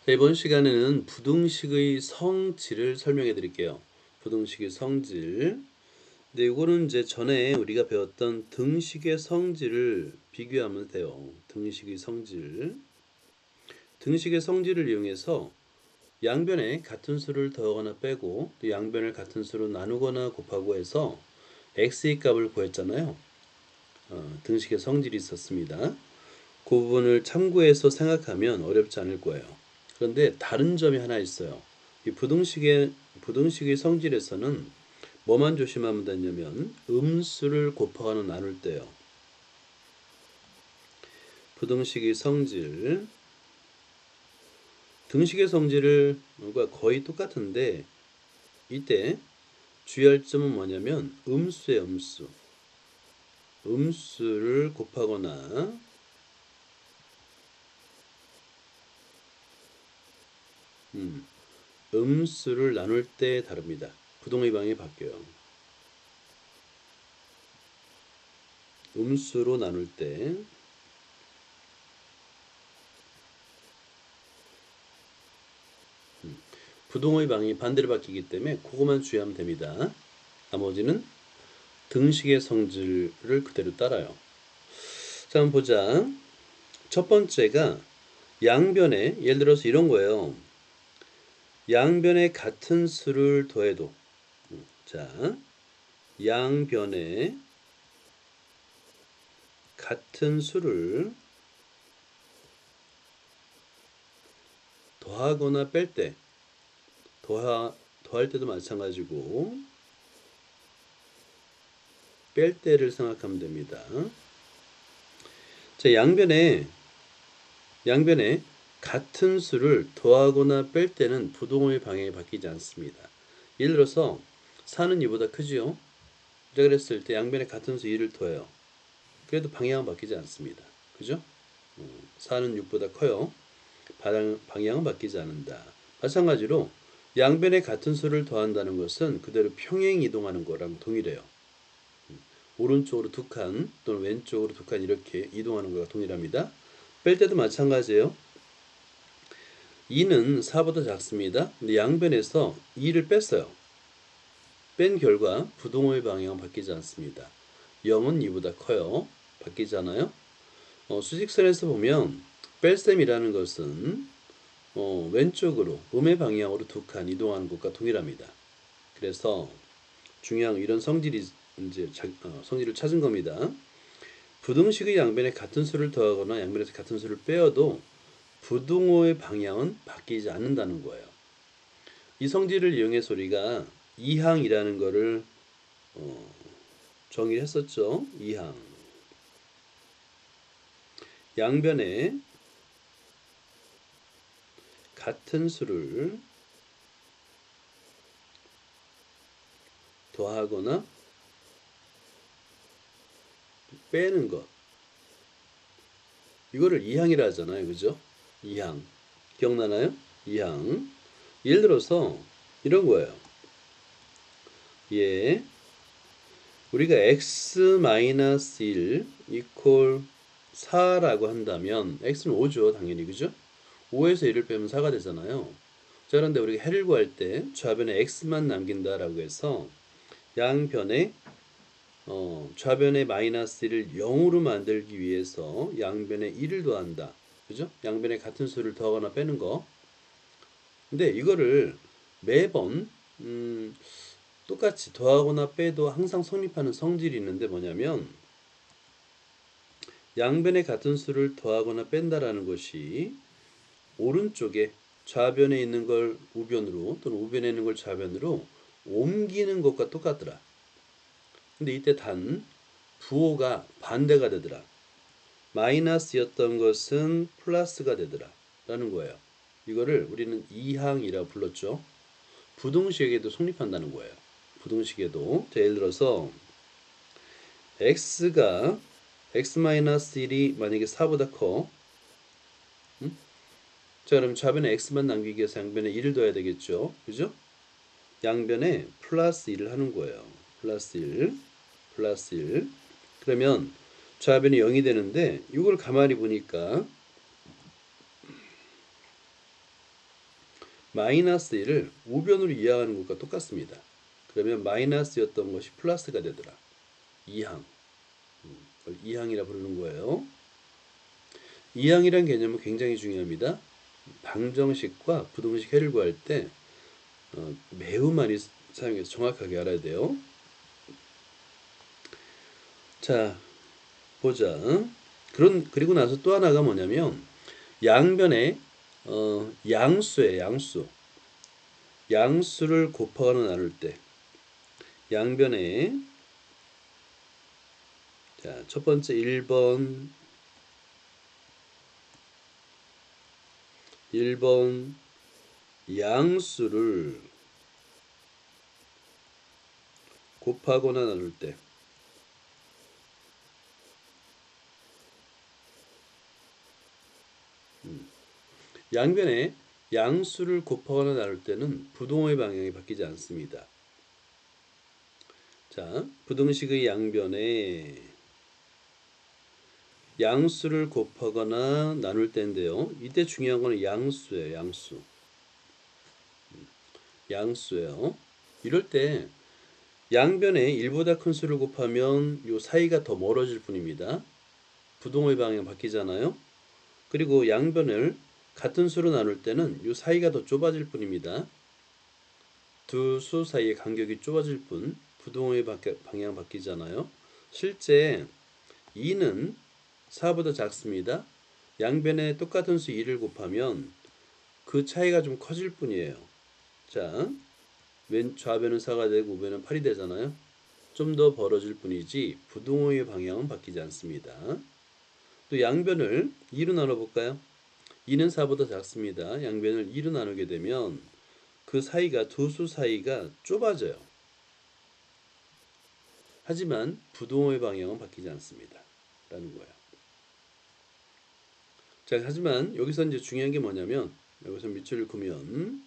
자, 이번 시간에는 부등식의 성질을 설명해 드릴게요. 부등식의 성질. 근데 이거는 이제 전에 우리가 배웠던 등식의 성질을 비교하면 돼요. 등식의 성질. 등식의 성질을 이용해서 양변에 같은 수를 더하거나 빼고 또 양변을 같은 수로 나누거나 곱하고 해서 x의 값을 구했잖아요. 등식의 성질이 있었습니다. 그 부분을 참고해서 생각하면 어렵지 않을 거예요. 그런데 다른 점이 하나 있어요. 이 부등식의 성질에서는 뭐만 조심하면 되냐면 음수를 곱하거나 나눌 때요. 부등식의 성질, 등식의 성질과 거의 똑같은데 이때 주의할 점은 뭐냐면 음수의 음수. 음수를 곱하거나 음수를 나눌 때 다릅니다. 부동의 방이 바뀌어요. 음수로 나눌 때 부동의 방이 반대로 바뀌기 때문에 그것만 주의하면 됩니다. 나머지는 등식의 성질을 그대로 따라요. 자, 한번 보자. 첫 번째가 양변에, 예를 들어서 이런 거예요. 양변에 같은 수를 더해도, 자, 양변에 같은 수를 더하거나 뺄 때, 더할 때도 마찬가지고 뺄 때를 생각하면 됩니다. 자, 양변에 같은 수를 더하거나 뺄 때는 부동의 방향이 바뀌지 않습니다. 예를 들어서 4는 2보다 크지요? 제가 그랬을 때 양변에 같은 수 2를 더해요. 그래도 방향은 바뀌지 않습니다. 그죠? 4는 6보다 커요. 방향은 바뀌지 않는다. 마찬가지로 양변에 같은 수를 더한다는 것은 그대로 평행 이동하는 거랑 동일해요. 오른쪽으로 두 칸 또는 왼쪽으로 두 칸 이렇게 이동하는 거가 동일합니다. 뺄 때도 마찬가지예요. 2는 4보다 작습니다. 근데 양변에서 2를 뺐어요. 뺀 결과 부동호의 방향은 바뀌지 않습니다. 0은 2보다 커요. 바뀌지 않아요. 수직선에서 보면 뺄셈이라는 것은 왼쪽으로 음의 방향으로 두 칸 이동하는 것과 동일합니다. 그래서 중요한 이런 성질이 이제 성질을 찾은 겁니다. 부등식의 양변에 같은 수를 더하거나 양변에서 같은 수를 빼어도 부등호의 방향은 바뀌지 않는다는 거예요. 이 성질을 이용해서 우리가 이항이라는 거를 정의를 했었죠. 이항. 양변에 같은 수를 더하거나 빼는 것. 이거를 이항이라 하잖아요. 그죠? 이항. 기억나나요? 이항. 예를 들어서 이런 거예요. 예. 우리가 x-1 이퀄 4라고 한다면 x는 5죠. 당연히. 그죠? 5에서 1을 빼면 4가 되잖아요. 자, 그런데 우리가 해를 구할 때 좌변에 x만 남긴다라고 해서 양변에 좌변의 마이너스 1을 0으로 만들기 위해서 양변에 1을 더한다. 그죠? 양변에 같은 수를 더하거나 빼는 거. 근데 이거를 매번 똑같이 더하거나 빼도 항상 성립하는 성질이 있는데 뭐냐면 양변에 같은 수를 더하거나 뺀다라는 것이 오른쪽에 좌변에 있는 걸 우변으로 또는 우변에 있는 걸 좌변으로 옮기는 것과 똑같더라. 근데 이때 단 부호가 반대가 되더라. 마이너스였던 것은 플러스가 되더라 라는 거예요. 이거를 우리는 이항이라고 불렀죠. 부등식에도 성립한다는 거예요. 부등식에도. 자, 예를 들어서 x가 x-1이 만약에 4보다 커. 자, 그럼 좌변에 x만 남기기 위해서 양변에 1을 더해야 되겠죠. 그죠? 양변에 플러스 1을 하는 거예요. 플러스 1, 플러스 1. 그러면 좌변이 0이 되는데 이걸 가만히 보니까 마이너스 1을 우변으로 이항하는 것과 똑같습니다. 그러면 마이너스였던 것이 플러스가 되더라. 이항. 그걸 이항이라 부르는 거예요. 이항이란 개념은 굉장히 중요합니다. 방정식과 부등식 해를 구할 때 매우 많이 사용해서 정확하게 알아야 돼요. 자, 보자. 그리고 나서 또 하나가 뭐냐면 양변에 양수에 양수를 곱하거나 나눌 때 양변에 자, 첫 번째 1번 양수를 곱하거나 나눌 때 양변에 양수를 곱하거나 나눌 때는 부동호의 방향이 바뀌지 않습니다. 자, 부등식의 양변에 양수를 곱하거나 나눌 때인데요. 이때 중요한 거는 양수예요. 양수예요. 이럴 때 양변에 1보다 큰 수를 곱하면 요 사이가 더 멀어질 뿐입니다. 부동호의 방향 바뀌잖아요. 그리고 양변을 같은 수로 나눌 때는 요 사이가 더 좁아질 뿐입니다. 두 수 사이의 간격이 좁아질 뿐 부동호의 방향 바뀌잖아요. 실제 2는 4보다 작습니다. 양변에 똑같은 수 2를 곱하면 그 차이가 좀 커질 뿐이에요. 자, 왼 좌변은 4가 되고 우변은 8이 되잖아요. 좀 더 벌어질 뿐이지 부동호의 방향은 바뀌지 않습니다. 또 양변을 2로 나눠볼까요? 2는 4보다 작습니다. 양변을 2로 나누게 되면 그 사이가 두 수 사이가 좁아져요. 하지만 부동호의 방향은 바뀌지 않습니다. 라는 거예요. 자, 하지만 여기서 이제 중요한 게 뭐냐면 여기서 밑줄을 그으면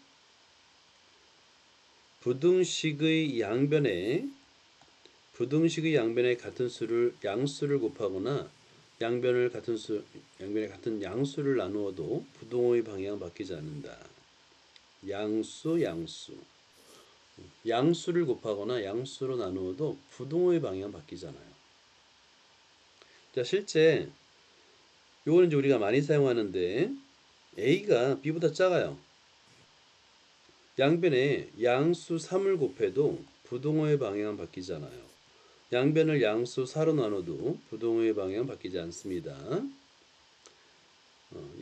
부등식의 양변에 같은 수를 양수를 곱하거나 양변에 같은 양수를 나누어도 부동호의 방향은 바뀌지 않는다. 양수를 곱하거나 양수로 나누어도 부동호의 방향은 바뀌잖아요. 자, 실제 요거는 이제 우리가 많이 사용하는데 A가 B보다 작아요. 양변에 양수 3을 곱해도 부동호의 방향은 바뀌잖아요. 양변을 양수 4로 나눠도 부동호의 방향은 바뀌지 않습니다.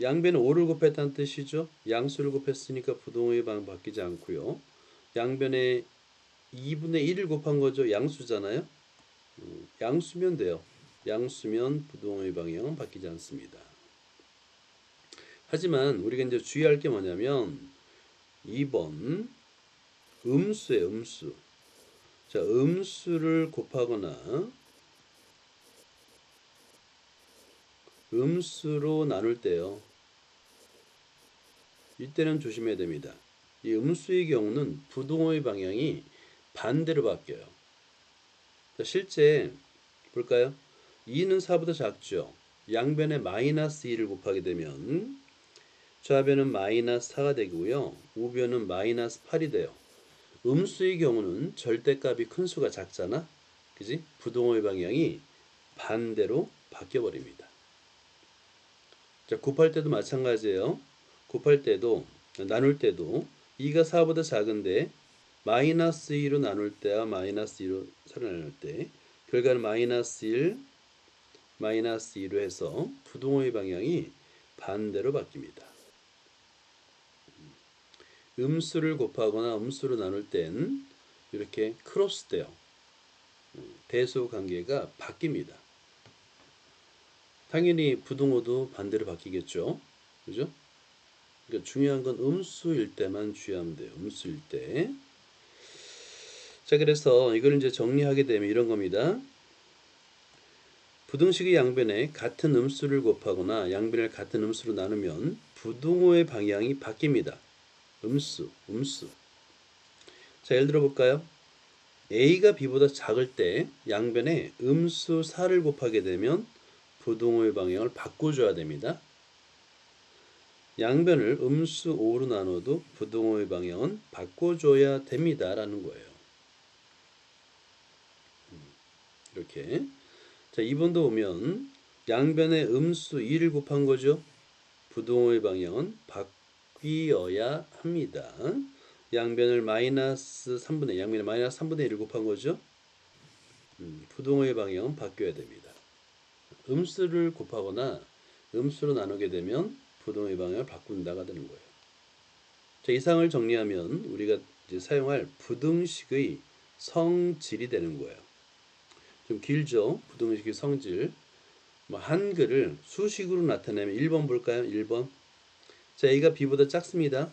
양변에 5를 곱했다는 뜻이죠. 양수를 곱했으니까 부동호의 방향 바뀌지 않고요. 양변에 2분의 1을 곱한 거죠. 양수잖아요. 양수면 돼요. 양수면 부동호의 방향은 바뀌지 않습니다. 하지만 우리가 이제 주의할 게 뭐냐면 2번 음수예요. 음수. 자, 음수를 곱하거나 음수로 나눌 때요. 이때는 조심해야 됩니다. 이 음수의 경우는 부동호의 방향이 반대로 바뀌어요. 자, 실제 볼까요? 2는 4보다 작죠. 양변에 마이너스 2를 곱하게 되면 좌변은 마이너스 4가 되고요. 우변은 마이너스 8이 돼요. 음수의 경우는 절대값이 큰 수가 작잖아. 그지? 부동호의 방향이 반대로 바뀌어 버립니다. 자, 곱할 때도 마찬가지예요. 곱할 때도 나눌 때도 2가 4보다 작은데 마이너스 2로 나눌 때와 마이너스 2로 서로 나눌 때 결과는 마이너스 1, 마이너스 2로 해서 부동호의 방향이 반대로 바뀝니다. 음수를 곱하거나 음수로 나눌 땐 이렇게 크로스 돼요. 대수 관계가 바뀝니다. 당연히 부동호도 반대로 바뀌겠죠. 그죠? 그러니까 중요한 건 음수일 때만 주의하면 돼요. 음수일 때. 자, 그래서 이걸 이제 정리하게 되면 이런 겁니다. 부등식의 양변에 같은 음수를 곱하거나 양변을 같은 음수로 나누면 부동호의 방향이 바뀝니다. 음수. 자, 예를 들어 볼까요? A가 B보다 작을 때 양변에 음수 4를 곱하게 되면 부동호의 방향을 바꿔줘야 됩니다. 양변을 음수 5로 나눠도 부등호의 방향은 바꿔줘야 됩니다 라는 거예요. 이렇게. 자, 2번도 보면 양변에 음수 2를 곱한 거죠. 부등호의 방향은 바뀌어야 합니다. 양변을 마이너스 3분의 양변에 마이너스 3분의 1을 곱한 거죠. 부등호의 방향은 바뀌어야 됩니다. 음수를 곱하거나 음수로 나누게 되면 부등호의 방향을 바꾼다가 되는 거예요. 자, 이상을 정리하면 우리가 이제 사용할 부등식의 성질이 되는 거예요. 좀 길죠? 부등식의 성질. 한글을 수식으로 나타내면 1번 볼까요? 1번. 자, A가 B보다 작습니다.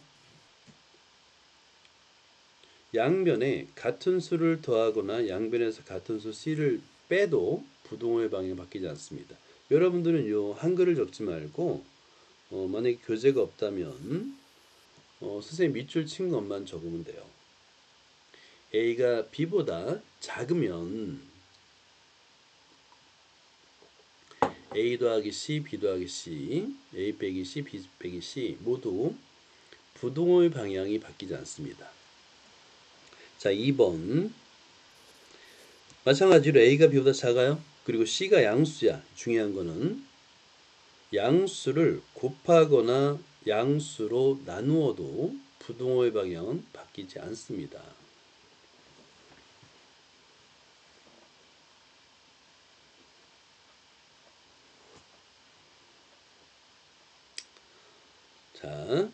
양변에 같은 수를 더하거나 양변에서 같은 수 C를 빼도 부등호의 방향이 바뀌지 않습니다. 여러분들은 요 한글을 적지 말고 만약에 교재가 없다면 선생님 밑줄 친 것만 적으면 돼요. A가 B보다 작으면 A 더하기 C, B 더하기 C, A 빼기 C, B 빼기 C 모두 부등호의 방향이 바뀌지 않습니다. 자, 2번. 마찬가지로 A가 B보다 작아요. 그리고 C가 양수야. 중요한 거는 양수를 곱하거나 양수로 나누어도 부등호의 방향은 바뀌지 않습니다. 자,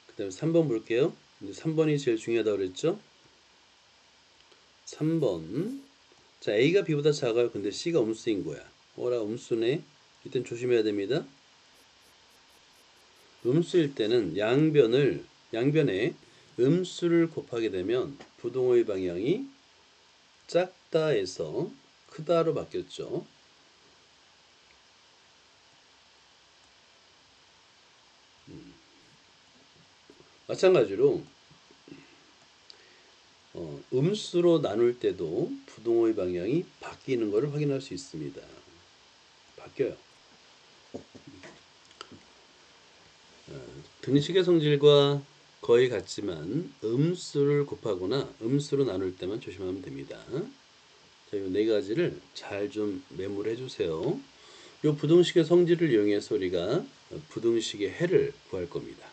그 다음에 3번 볼게요. 이제 3번이 제일 중요하다고 그랬죠? 3번. 자, A가 B보다 작아요. 근데 C가 음수인 거야. 어라, 음수네. 이땐 조심해야 됩니다. 음수일 때는 양변에 음수를 곱하게 되면 부등호의 방향이 작다에서 크다로 바뀌었죠. 마찬가지로 음수로 나눌 때도 부등호의 방향이 바뀌는 것을 확인할 수 있습니다. 바뀌어요. 등식의 성질과 거의 같지만 음수를 곱하거나 음수로 나눌 때만 조심하면 됩니다. 자, 이 네 가지를 잘 좀 메모를 해주세요. 이 부등식의 성질을 이용해서 우리가 부등식의 해를 구할 겁니다.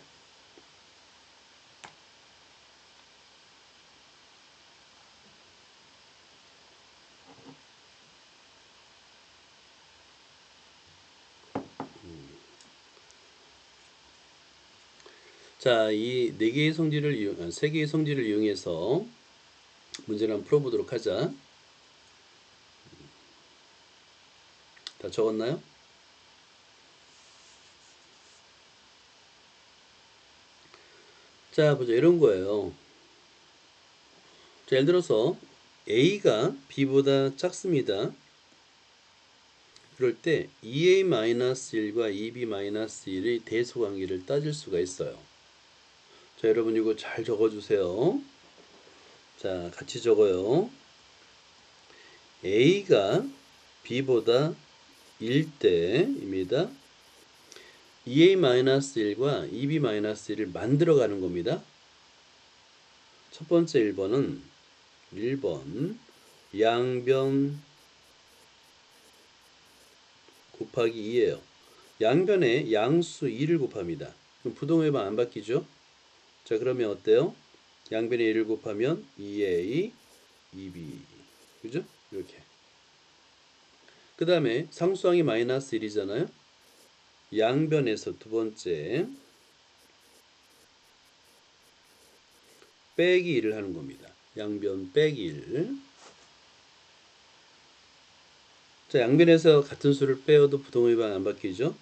자, 이 네 개의 성질을 세 개의 성질을 이용해서 문제를 한번 풀어보도록 하자. 다 적었나요? 자, 보자. 이런 거예요. 자, 예를 들어서 A가 B보다 작습니다. 그럴 때 2A-1과 2B-1의 대소관계를 따질 수가 있어요. 자, 여러분 이거 잘 적어주세요. 자, 같이 적어요. A가 B보다 1대입니다. 2A-1과 2B-1을 만들어가는 겁니다. 첫 번째 1번은 1번 양변 곱하기 2예요. 양변에 양수 2를 곱합니다. 그럼 부등호의 방 안 바뀌죠? 자, 그러면 어때요? 양변에 1을 곱하면 2A, 2B. 그죠? 이렇게. 그 다음에 상수항이 마이너스 1이잖아요? 양변에서 두 번째 빼기 1을 하는 겁니다. 양변 빼기 1. 자, 양변에서 같은 수를 빼어도 부등호의 방이 안 바뀌죠?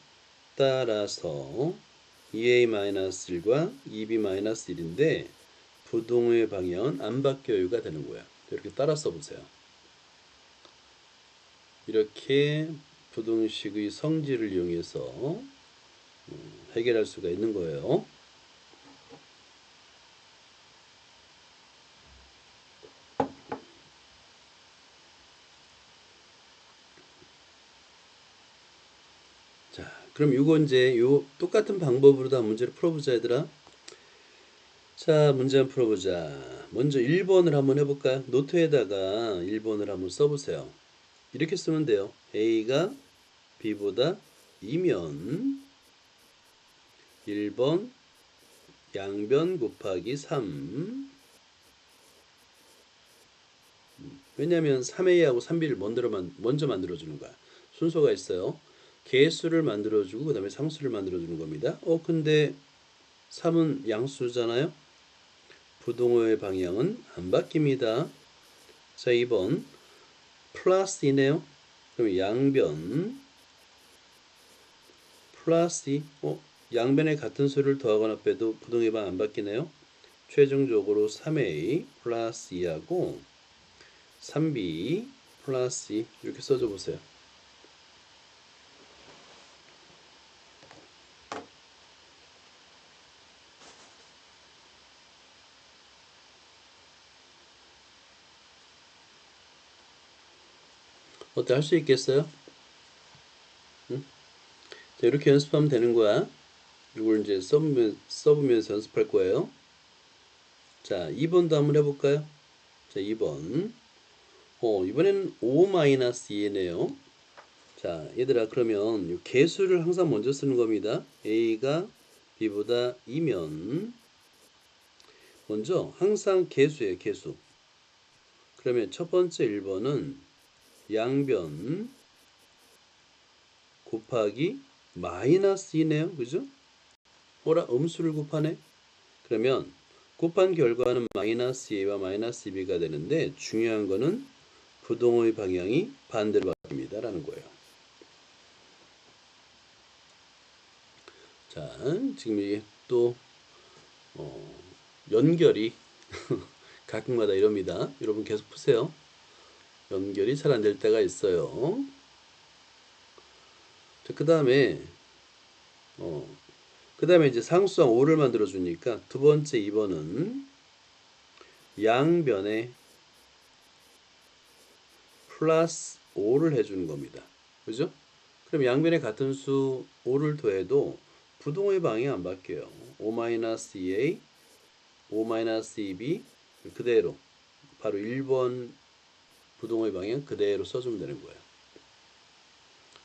따라서 2A-1과 2B-1인데 부등호의 방향은 안 바뀌어요가 되는 거야. 이렇게 따라 써보세요. 이렇게 부등식의 성질을 이용해서 해결할 수가 있는 거예요. 자, 그럼 이거 이제 요 똑같은 방법으로 다 문제를 풀어보자 얘들아. 자, 문제 한번 풀어보자. 먼저 1번을 한번 해볼까요? 노트에다가 1번을 한번 써보세요. 이렇게 쓰면 돼요. A가 B보다 2면 1번 양변 곱하기 3. 왜냐면 3A하고 3B를 먼저 만들어주는 거야. 순서가 있어요. 개수를 만들어주고 그 다음에 상수를 만들어주는 겁니다. 근데 3은 양수잖아요. 부동호의 방향은 안 바뀝니다. 자, 2번 플러스이네요. 그럼 양변 플러스 2. 양변에 같은 수를 더하거나 빼도 부동의 방 안 바뀌네요. 최종적으로 3A 플러스 2하고 3B 플러스 2 이렇게 써줘 보세요. 어때? 할 수 있겠어요? 응? 자, 이렇게 연습하면 되는 거야. 이걸 이제 써보면서 연습할 거예요. 자, 2번도 한번 해볼까요? 자, 2번. 이번에는 5-2네요. 자, 얘들아, 그러면 이 개수를 항상 먼저 쓰는 겁니다. A가 B보다 2면 먼저 항상 개수예요, 개수. 그러면 첫 번째 1번은 양변 곱하기 마이너스 2네요. 그죠? 음수를 곱하네. 그러면 곱한 결과는 마이너스 A와 마이너스 B가 되는데 중요한 거는 부동호의 방향이 반대로 바뀝니다. 라는 거예요. 자, 지금 이게 또 연결이 가끔마다 이럽니다. 여러분 계속 푸세요. 연결이 잘 안 될 때가 있어요. 자, 그 다음에 이제 상수항 5를 만들어 주니까 두 번째 2번은 양변에 플러스 5를 해주는 겁니다. 그죠? 그럼 양변에 같은 수 5를 더해도 부동의 방향이 안 바뀌어요. 5-2A, 5-2B 그대로 바로 1번 부동의 방향 그대로 써주면 되는 거예요.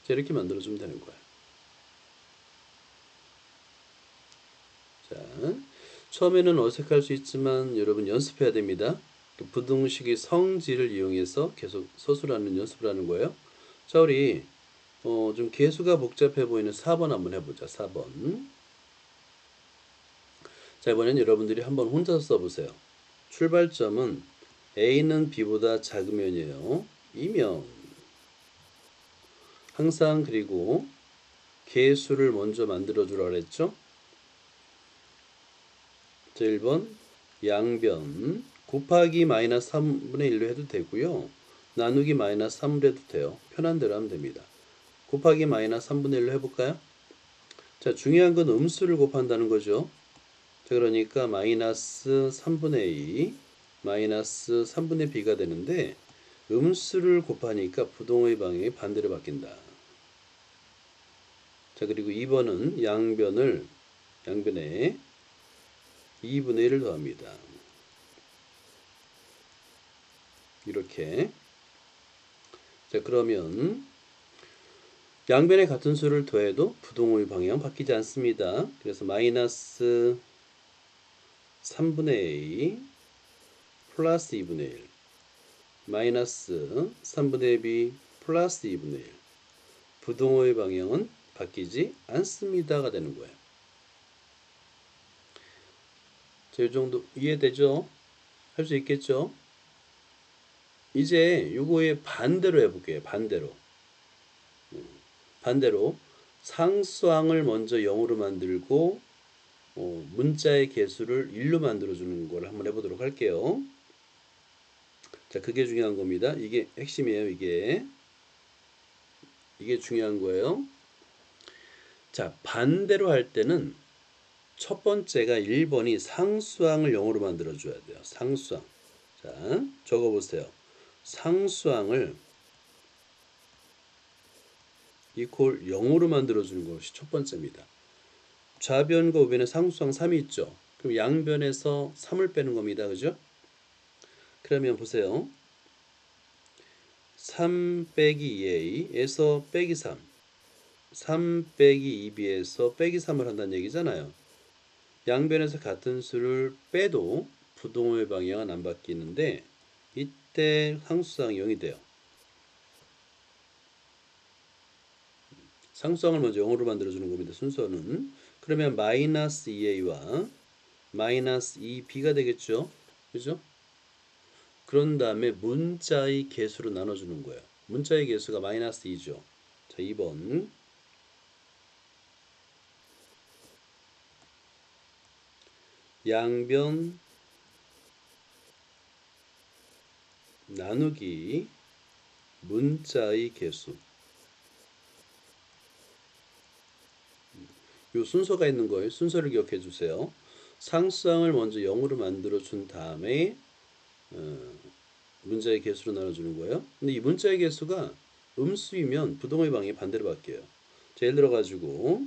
자, 이렇게 만들어주면 되는 거예요. 자, 처음에는 어색할 수 있지만 여러분 연습해야 됩니다. 부등식의 성질을 이용해서 계속 서술하는 연습을 하는 거예요. 자, 우리 좀 개수가 복잡해 보이는 4번 한번 해보자. 4번. 자, 이번엔 여러분들이 한번 혼자서 써보세요. 출발점은 A는 B보다 작으면이에요. 이면 항상 그리고 개수를 먼저 만들어 주라 그랬죠. 자, 1번 양변 곱하기 마이너스 3분의 1로 해도 되고요. 나누기 마이너스 3으로 해도 돼요. 편한 대로 하면 됩니다. 곱하기 마이너스 3분의 1로 해볼까요? 자, 중요한 건 음수를 곱한다는 거죠. 자, 그러니까 마이너스 3분의 2 마이너스 3분의 b가 되는데 음수를 곱하니까 부동의 방향이 반대로 바뀐다. 자, 그리고 2번은 양변에 2분의 1을 더합니다. 이렇게. 자, 그러면 양변에 같은 수를 더해도 부동의 방향 바뀌지 않습니다. 그래서 마이너스 3분의 a 플러스 2분의 1 마이너스 3분의 b 플러스 2분의 1 부동호의 방향은 바뀌지 않습니다가 되는 거예요. 자, 이 정도 이해되죠? 할 수 있겠죠? 이제 요거의 반대로 해볼게요. 반대로 상수항을 먼저 0으로 만들고 문자의 개수를 1로 만들어주는 걸 한번 해보도록 할게요. 자, 그게 중요한 겁니다. 이게 핵심이에요. 이게 중요한 거예요. 자, 반대로 할 때는 첫 번째가 1번이 상수항을 0으로 만들어 줘야 돼요. 상수항. 자, 적어보세요. 상수항을 이퀄 0으로 만들어주는 것이 첫 번째입니다. 좌변과 우변에 상수항 3이 있죠. 그럼 양변에서 3을 빼는 겁니다. 그죠? 그러면 보세요. 3 빼기 2a에서 빼기 3, 3 빼기 2b에서 빼기 3을 한다는 얘기잖아요. 양변에서 같은 수를 빼도 부동호의 방향은 안 바뀌는데 이때 상수항이 0이 돼요. 상수항을 먼저 0으로 만들어주는 겁니다. 순서는. 그러면 마이너스 2a와 마이너스 2b가 되겠죠. 그죠? 그런 다음에 문자의 개수로 나눠주는 거예요. 문자의 개수가 마이너스 2죠. 자, 2번. 양변 나누기 문자의 개수. 요 순서가 있는 거예요. 순서를 기억해 주세요. 상수항을 먼저 0으로 만들어 준 다음에 문자의 개수로 나눠주는 거예요. 근데 이 문자의 개수가 음수이면 부동의 방향이 반대로 바뀌어요. 자, 예를 들어 가지고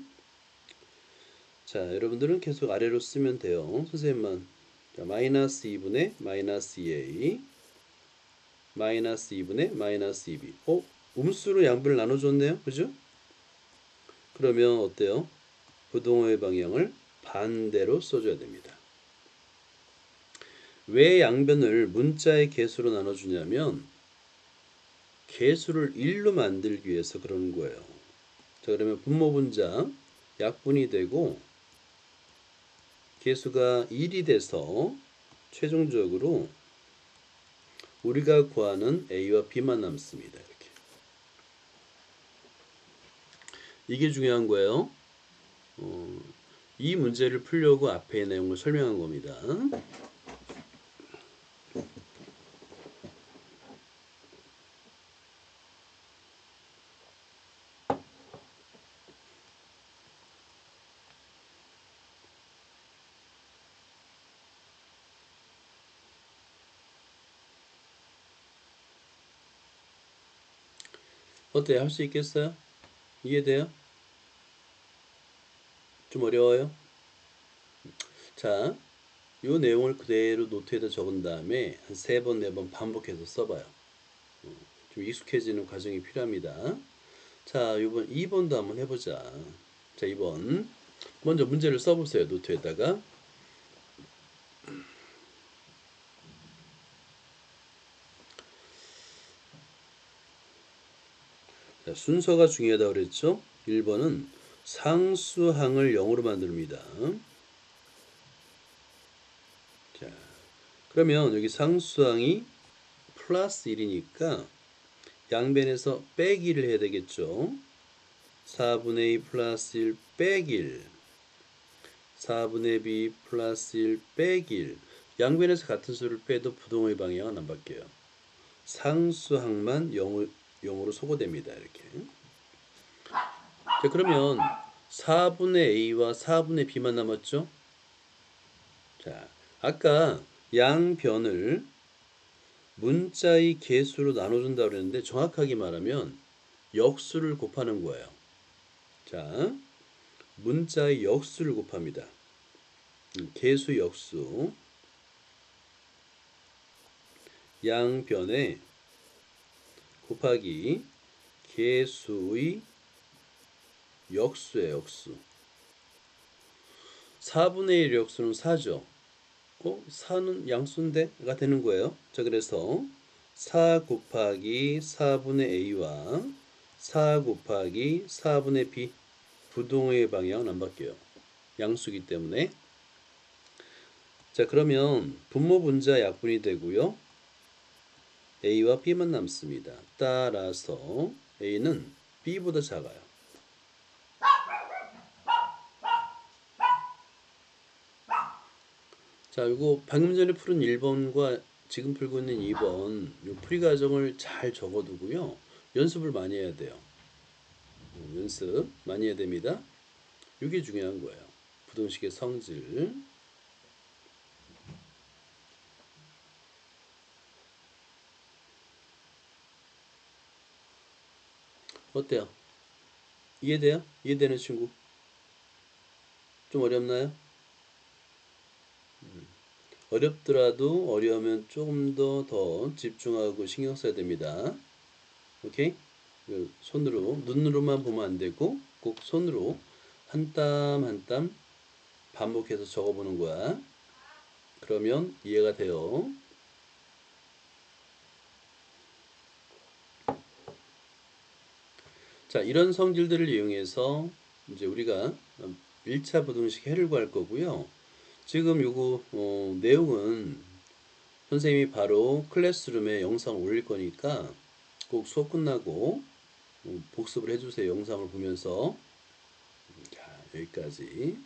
자, 여러분들은 계속 아래로 쓰면 돼요. 선생님만. 자, 마이너스 2분의 마이너스 2a 마이너스 2분의 마이너스 2b. 음수로 양변을 나눠줬네요. 그죠? 그러면 어때요? 부동호의 방향을 반대로 써줘야 됩니다. 왜 양변을 문자의 개수로 나눠주냐면 개수를 1로 만들기 위해서 그러는 거예요. 자, 그러면 분모분자 약분이 되고 개수가 1이 돼서 최종적으로 우리가 구하는 a와 b만 남습니다. 이렇게. 이게 중요한 거예요. 이 문제를 풀려고 앞에 내용을 설명한 겁니다. 어때요? 할 수 있겠어요? 이해돼요? 좀 어려워요? 자, 이 내용을 그대로 노트에다 적은 다음에 한 3번, 4번 반복해서 써봐요. 좀 익숙해지는 과정이 필요합니다. 자, 이번 2번도 한번 해보자. 자, 2번. 먼저 문제를 써보세요. 노트에다가. 자, 순서가 중요하다고 그랬죠? 1번은 상수항을 0으로 만듭니다. 자, 그러면 여기 상수항이 플러스 1이니까 양변에서 빼기를 해야 되겠죠? 4분의 2 플러스 1 빼기 1 4분의 b 플러스 1 빼기 1 양변에서 같은 수를 빼도 부동의 방향은 안 바뀌어요. 상수항만 0으로 소거됩니다. 이렇게. 자, 그러면 4분의 a와 4분의 b만 남았죠? 자, 아까 양변을 문자의 개수로 나눠준다고 그랬는데 정확하게 말하면 역수를 곱하는 거예요. 자, 문자의 역수를 곱합니다. 개수 역수. 양변에 곱하기 개수의 역수예요. 역수. 4분의 1 역수는 4죠. 4는 양수인데가 되는 거예요. 자, 그래서 4 곱하기 4분의 a와 4 곱하기 4분의 b 부동의 방향은 안 바뀌어요. 양수기 때문에. 자, 그러면 분모분자 약분이 되고요. a와 b만 남습니다. 따라서 a는 b보다 작아요. 자, 이거 방금 전에 푸른 1번과 지금 풀고 있는 2번 요 풀이 과정을 잘 적어두고요. 연습을 많이 해야 돼요. 연습 많이 해야 됩니다. 이게 중요한 거예요. 부등식의 성질. 어때요? 이해돼요? 이해되는 친구? 좀 어렵나요? 어렵더라도 어려우면 조금 더 집중하고 신경 써야 됩니다. 오케이? 그 손으로, 눈으로만 보면 안 되고 꼭 손으로 한 땀 한 땀 반복해서 적어보는 거야. 그러면 이해가 돼요. 자, 이런 성질들을 이용해서 이제 우리가 1차 부등식 해를 구할 거고요. 지금 요거 내용은 선생님이 바로 클래스룸에 영상 올릴 거니까 꼭 수업 끝나고 복습을 해주세요. 영상을 보면서. 자, 여기까지.